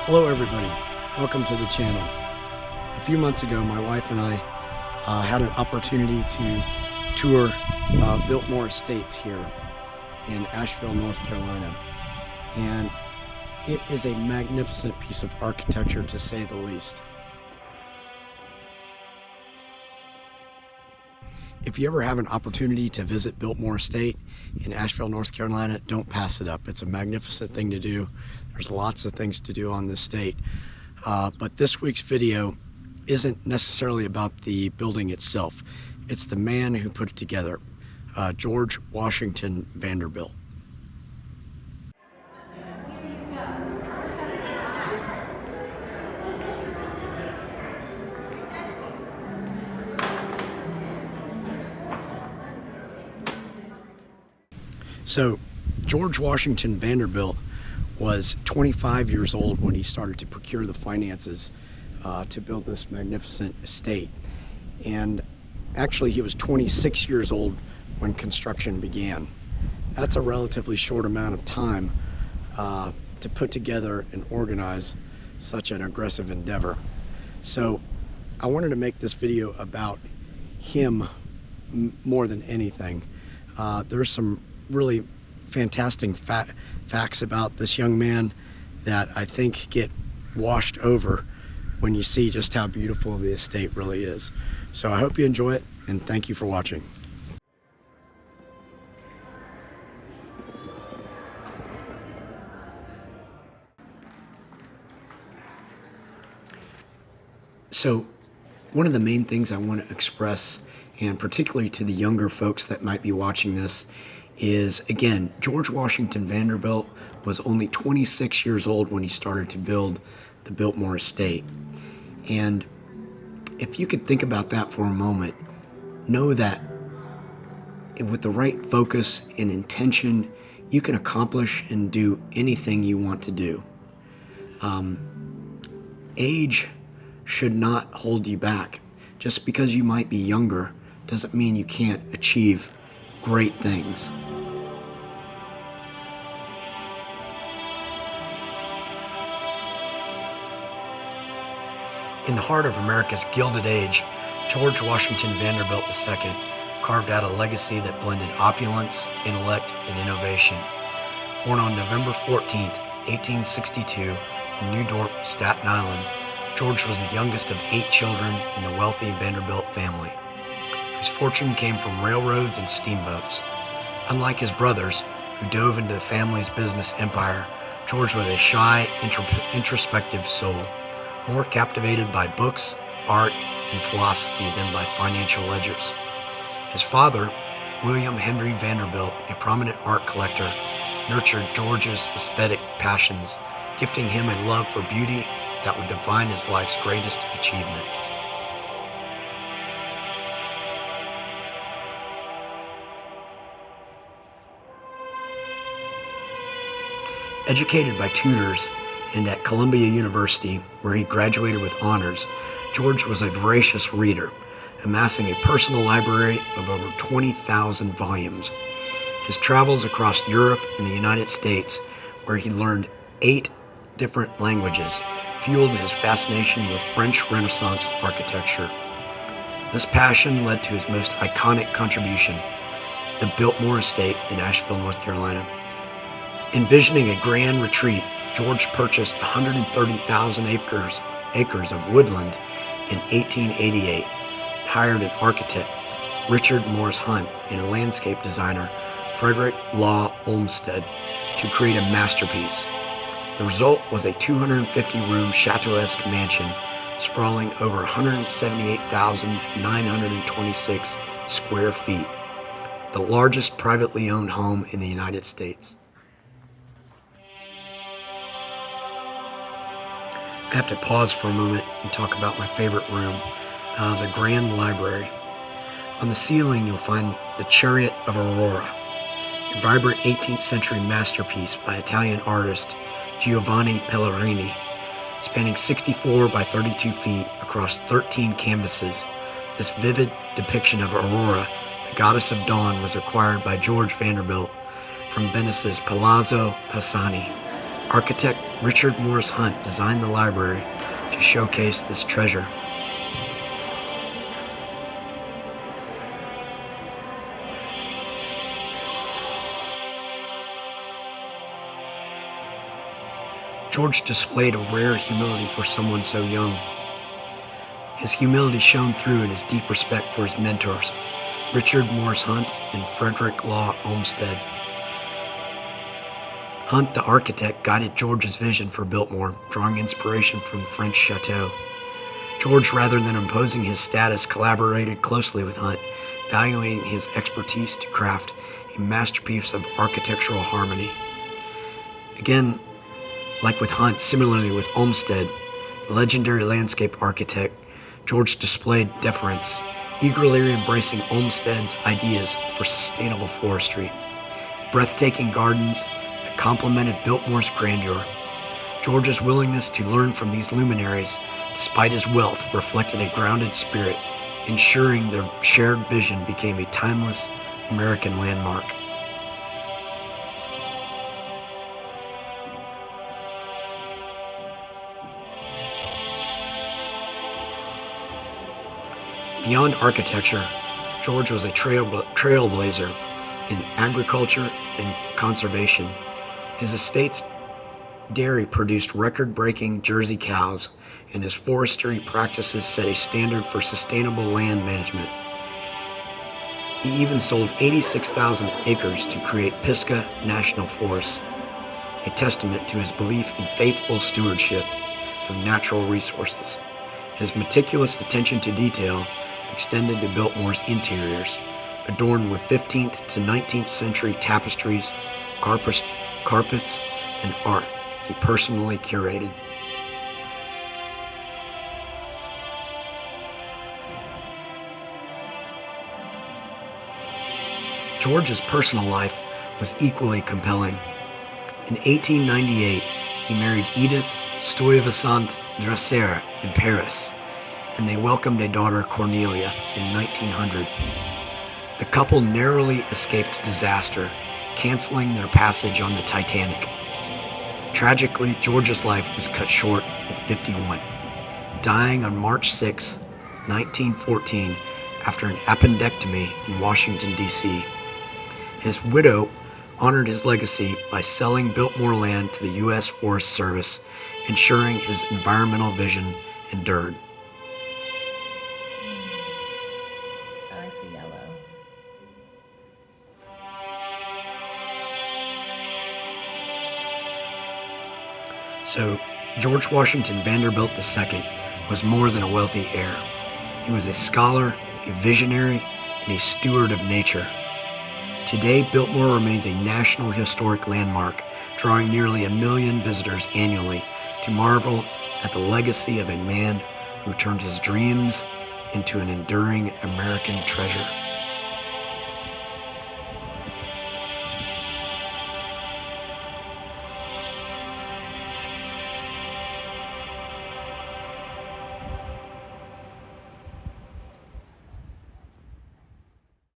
Hello everybody, welcome to the channel. A few months ago my wife and I had an opportunity to tour Biltmore Estates here in Asheville, North Carolina, and it is a magnificent piece of architecture to say the least. If you ever have an opportunity to visit Biltmore Estate in Asheville, North Carolina, don't pass it up. It's a magnificent thing to do. There's lots of things to do on this estate. But this week's video isn't necessarily about the building itself. It's the man who put it together, George Washington Vanderbilt. So George Washington Vanderbilt was 25 years old when he started to procure the finances to build this magnificent estate. And actually he was 26 years old when construction began. That's a relatively short amount of time to put together and organize such an aggressive endeavor. So I wanted to make this video about him more than anything. There's some really fantastic facts about this young man that I think get washed over when you see just how beautiful the estate really is. So I hope you enjoy it, and thank you for watching. So one of the main things I want to express, and particularly to the younger folks that might be watching this, is, again, George Washington Vanderbilt was only 26 years old when he started to build the Biltmore Estate. And if you could think about that for a moment, know that with the right focus and intention, you can accomplish and do anything you want to do. Age should not hold you back. Just because you might be younger doesn't mean you can't achieve great things. In the heart of America's Gilded Age, George Washington Vanderbilt II carved out a legacy that blended opulence, intellect, and innovation. Born on November 14, 1862, in New Dorp, Staten Island, George was the youngest of 8 children in the wealthy Vanderbilt family, whose fortune came from railroads and steamboats. Unlike his brothers, who dove into the family's business empire, George was a shy, introspective soul, more captivated by books, art, and philosophy than by financial ledgers. His father, William Henry Vanderbilt, a prominent art collector, nurtured George's aesthetic passions, gifting him a love for beauty that would define his life's greatest achievement. Educated by tutors and at Columbia University, where he graduated with honors, George was a voracious reader, amassing a personal library of over 20,000 volumes. His travels across Europe and the United States, where he learned 8 different languages, fueled his fascination with French Renaissance architecture. This passion led to his most iconic contribution, the Biltmore Estate in Asheville, North Carolina. Envisioning a grand retreat, George purchased 130,000 acres of woodland in 1888, and hired an architect, Richard Morris Hunt, and a landscape designer, Frederick Law Olmsted, to create a masterpiece. The result was a 250-room chateau-esque mansion sprawling over 178,926 square feet, the largest privately owned home in the United States. I have to pause for a moment and talk about my favorite room, the Grand Library. On the ceiling, you'll find the Chariot of Aurora, a vibrant 18th century masterpiece by Italian artist Giovanni Pellegrini, spanning 64 by 32 feet across 13 canvases. This vivid depiction of Aurora, the goddess of dawn, was acquired by George Vanderbilt from Venice's Palazzo Pisani, Architect Richard Morris Hunt designed the library to showcase this treasure. George displayed a rare humility for someone so young. His humility shone through in his deep respect for his mentors, Richard Morris Hunt and Frederick Law Olmsted. Hunt, the architect, guided George's vision for Biltmore, drawing inspiration from the French chateau. George, rather than imposing his status, collaborated closely with Hunt, valuing his expertise to craft a masterpiece of architectural harmony. Again, like with Hunt, similarly with Olmsted, the legendary landscape architect, George displayed deference, eagerly embracing Olmsted's ideas for sustainable forestry, breathtaking gardens that complemented Biltmore's grandeur. George's willingness to learn from these luminaries, despite his wealth, reflected a grounded spirit, ensuring their shared vision became a timeless American landmark. Beyond architecture, George was a trailblazer in agriculture and conservation. His estate's dairy produced record-breaking Jersey cows, and his forestry practices set a standard for sustainable land management. He even sold 86,000 acres to create Pisgah National Forest, a testament to his belief in faithful stewardship of natural resources. His meticulous attention to detail extended to Biltmore's interiors, adorned with 15th to 19th century tapestries, carpets, and art he personally curated. George's personal life was equally compelling. In 1898, he married Edith Stuyvesant-Dresser in Paris, and they welcomed a daughter, Cornelia, in 1900. The couple narrowly escaped disaster, canceling their passage on the Titanic. Tragically, George's life was cut short at 51, dying on March 6, 1914, after an appendectomy in Washington, D.C. His widow honored his legacy by selling Biltmore land to the U.S. Forest Service, ensuring his environmental vision endured. I like the yellow. So, George Washington Vanderbilt II was more than a wealthy heir. He was a scholar, a visionary, and a steward of nature. Today, Biltmore remains a National Historic Landmark, drawing nearly 1 million visitors annually to marvel at the legacy of a man who turned his dreams into an enduring American treasure.